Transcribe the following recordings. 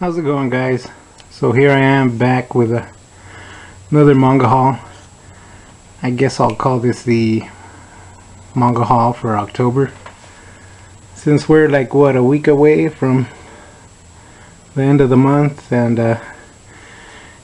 How's it going, guys? So here I am back with another manga haul. I guess I'll call this the manga haul for October, since we're like a week away from the end of the month, and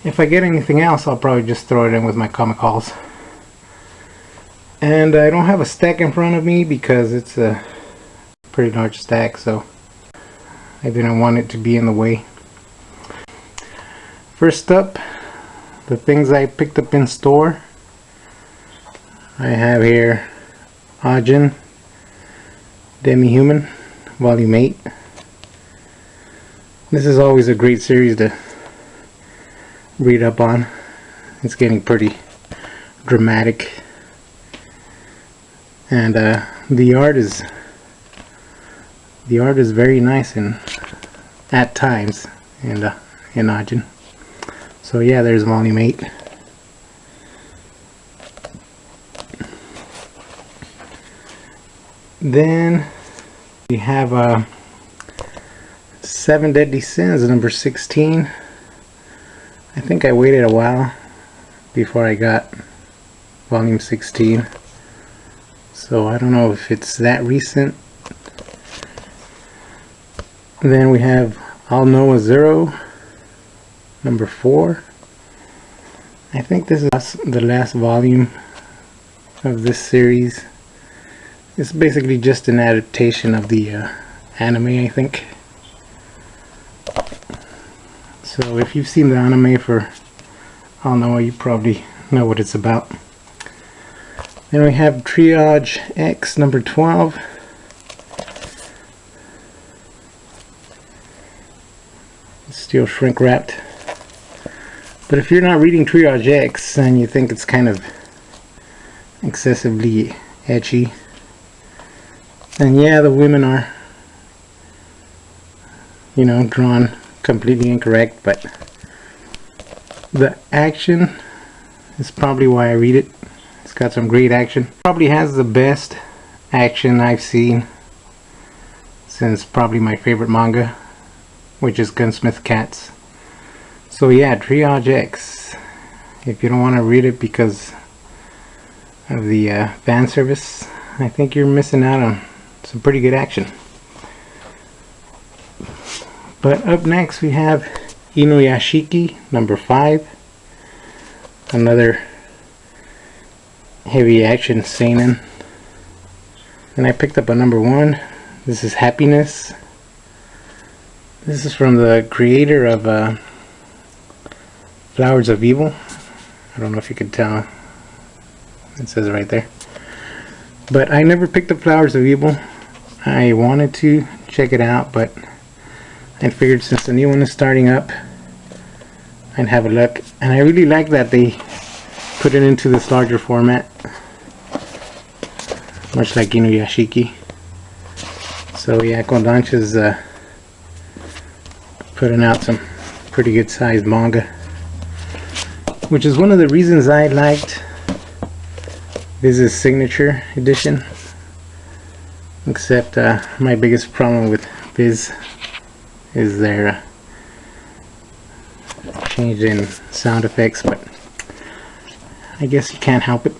if I get anything else I'll probably just throw it in with my comic hauls. And I don't have a stack in front of me because it's a pretty large stack, so I didn't want it to be in the way. First up, the things I picked up in store. I have here Hajin Demihuman, Volume 8. This is always a great series to read up on. It's getting pretty dramatic, and the art is very nice and at times in Hajin. So yeah, there's Volume 8. Then we have 7 Deadly Sins, number 16. I think I waited a while before I got Volume 16. So I don't know if it's that recent. Then we have I'll Know a Zero, number 4. I think this is the last volume of this series. It's basically just an adaptation of the anime, I think. So if you've seen the anime for I'll Know, you probably know what it's about. Then we have Triage X, number 12. It's still shrink wrapped. But if you're not reading Triage X and you think it's kind of excessively ecchi, then yeah, the women are, drawn completely incorrect, but the action is probably why I read it. It's got some great action. Probably has the best action I've seen since probably my favorite manga, which is Gunsmith Cats. So yeah, Triage X. If you don't want to read it because of the fan service, I think you're missing out on some pretty good action. But up next we have Inuyashiki, number 5. Another heavy action seinen. And I picked up a number 1. This is Happiness. This is from the creator of Flowers of Evil. I don't know if you can tell. It says it right there. But I never picked up Flowers of Evil. I wanted to check it out, but I figured since the new one is starting up, I'd have a look. And I really like that they put it into this larger format, much like Inuyashiki. So yeah, Kodansha's putting out some pretty good sized manga, which is one of the reasons I liked Viz's signature edition. Except my biggest problem with Viz is their change in sound effects, but I guess you can't help it.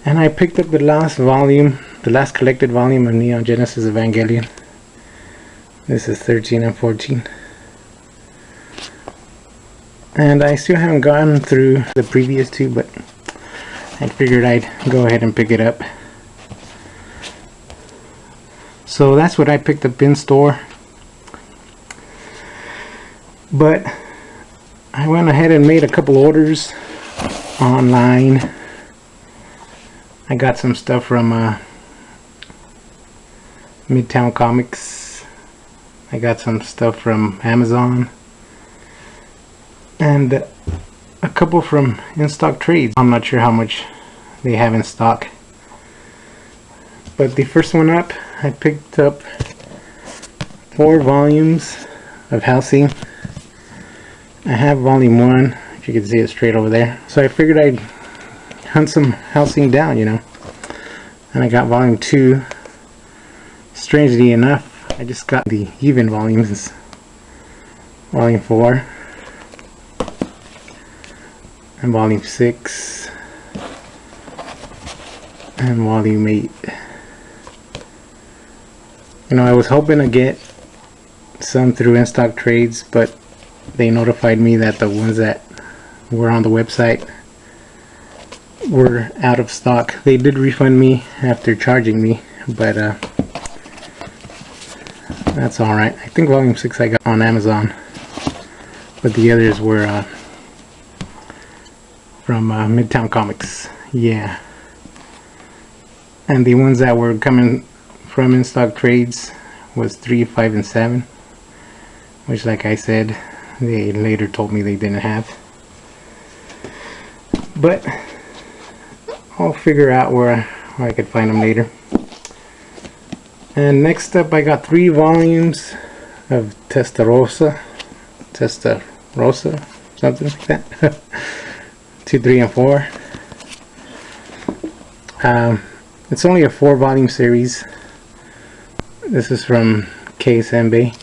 And I picked up the last volume, the last collected volume of Neon Genesis Evangelion. This is 13 and 14. And I still haven't gotten through the previous 2, but I figured I'd go ahead and pick it up. So that's what I picked up in store. But I went ahead and made a couple orders online. I got some stuff from Midtown Comics. I got some stuff from Amazon. And a couple from InStock trades. I'm not sure how much they have in stock. But the first one up, I picked up 4 volumes of Hellsing. I have volume 1, if you can see it straight over there. So I figured I'd hunt some Hellsing down, And I got volume 2. Strangely enough, I just got the even volumes Volume 4, and Volume 6, and Volume 8. You know, I was hoping to get some through InStock trades, but they notified me that the ones that were on the website were out of stock. They did refund me after charging me, but that's alright. I think Volume 6 I got on Amazon, but the others were from Midtown Comics. Yeah. And the ones that were coming from InStock trades was 3, 5, and 7, which, like I said, they later told me they didn't have. But I'll figure out where I could find them later. And next up, I got 3 volumes of Testarossa, something like that. 2, 3, and 4. It's only a 4-volume series. This is from KSMB,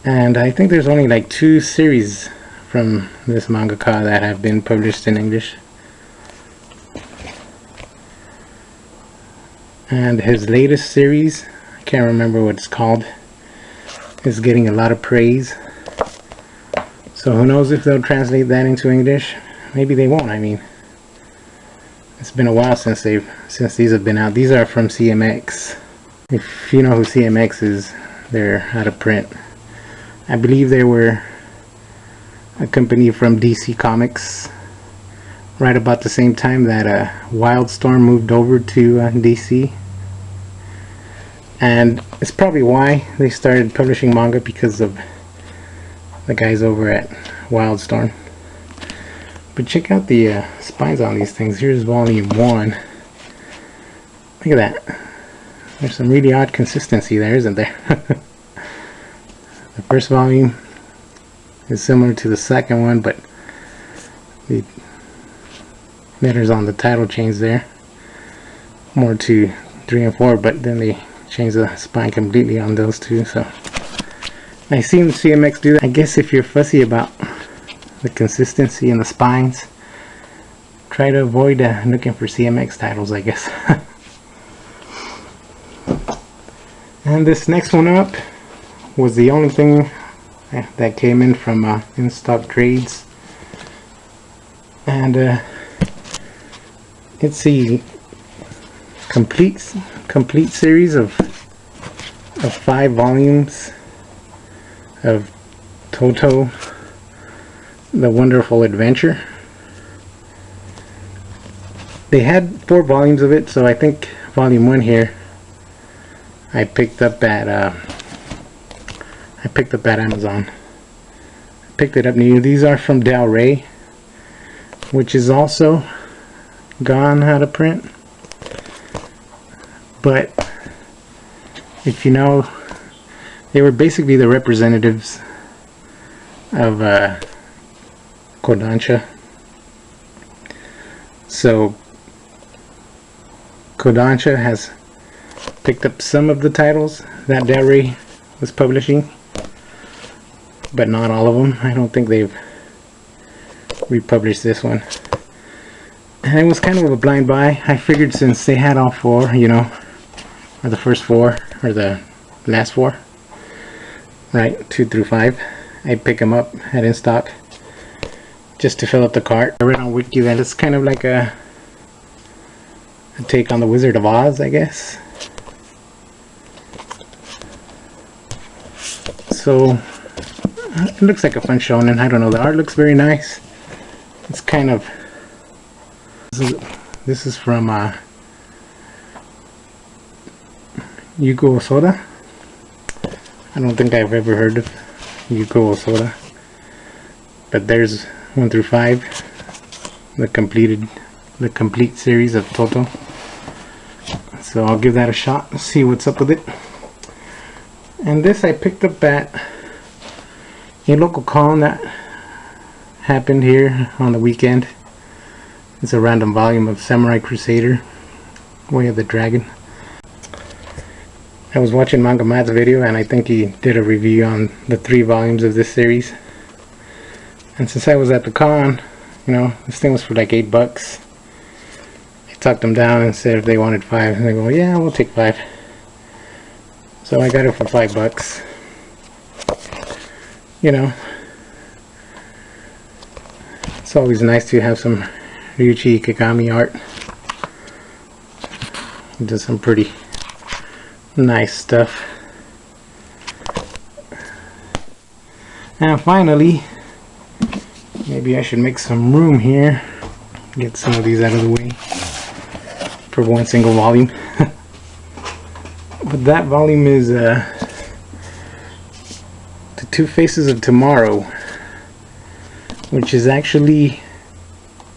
and I think there's only like 2 series from this mangaka that have been published in English. And his latest series, I can't remember what it's called, is getting a lot of praise. So who knows if they'll translate that into English? Maybe they won't. I mean, it's been a while since these have been out. These are from CMX. If you know who CMX is, they're out of print. I believe they were a company from DC Comics right about the same time that Wildstorm moved over to DC. And it's probably why they started publishing manga, because of the guys over at Wildstorm. But check out the spines on these things. Here's Volume 1. Look at that. There's some really odd consistency there, isn't there? The first volume is similar to the second one, but the letters on the title changed there. More to 3 and 4, but then they changed the spine completely on those two. So I've seen CMX do that. I guess if you're fussy about the consistency in the spines, try to avoid looking for CMX titles, I guess. And this next one up was the only thing that came in from InStock trades, and it's the complete series of 5 volumes of Toto, The Wonderful Adventure. They had 4 volumes of it, so I think Volume 1 here I picked up at Amazon. I picked it up new. These are from Del Rey, which is also gone out of print. But if you know, they were basically the representatives of Kodansha. So Kodansha has picked up some of the titles that Del Rey was publishing, but not all of them. I don't think they've republished this one. And it was kind of a blind buy. I figured since they had all 4, you know, or the first 4, or the last 4, right, 2 through 5, I'd pick them up at InStock just to fill up the cart. I read on Wiki that it's kind of like a take on the Wizard of Oz, I guess. So it looks like a fun shonen. I don't know, the art looks very nice. It's kind of, this is from Yuko Osoda. I don't think I've ever heard of Yuko Osoda, but there's 1 through 5, the complete series of Toto. So I'll give that a shot, see what's up with it. And this I picked up at a local con that happened here on the weekend. It's a random volume of Samurai Crusader, Way of the Dragon. I was watching Manga Matt's video, and I think he did a review on the 3 volumes of this series. And since I was at the con, you know, this thing was for like $8. I talked them down and said if they wanted 5, and they go, yeah, we'll take 5. So I got it for $5. You know, it's always nice to have some Ryuichi Kagami art. He does some pretty nice stuff. And finally, maybe I should make some room here, get some of these out of the way for one single volume. But that volume is The Two Faces of Tomorrow, which is actually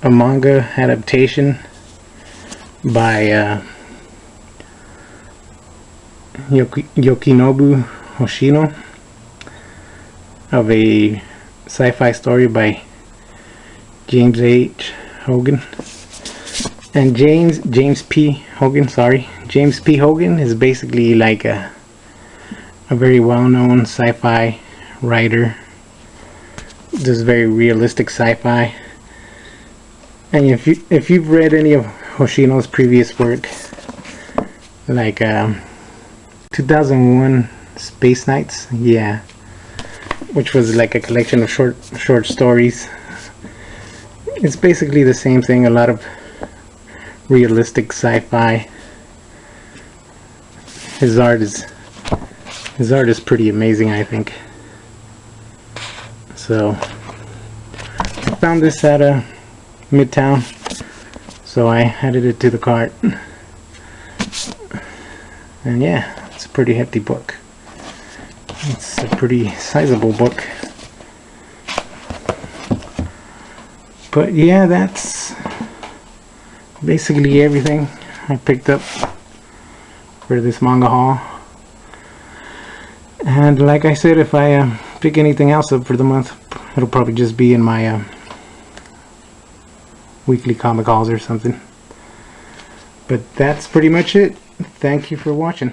a manga adaptation by Yokinobu Hoshino of a sci-fi story by James H. Hogan. And James P. Hogan, sorry. James P. Hogan is basically like a very well-known sci-fi writer. Does very realistic sci-fi. And if you've read any of Hoshino's previous work, like 2001 Space Nights, yeah, which was like a collection of short stories, it's basically the same thing. A lot of realistic sci-fi. His art is pretty amazing, I think. So I found this at Midtown, so I added it to the cart. And yeah, it's a pretty hefty book. It's a pretty sizable book. But yeah, that's basically everything I picked up for this manga haul. And like I said, if I pick anything else up for the month, it'll probably just be in my weekly comic hauls or something. But that's pretty much it. Thank you for watching.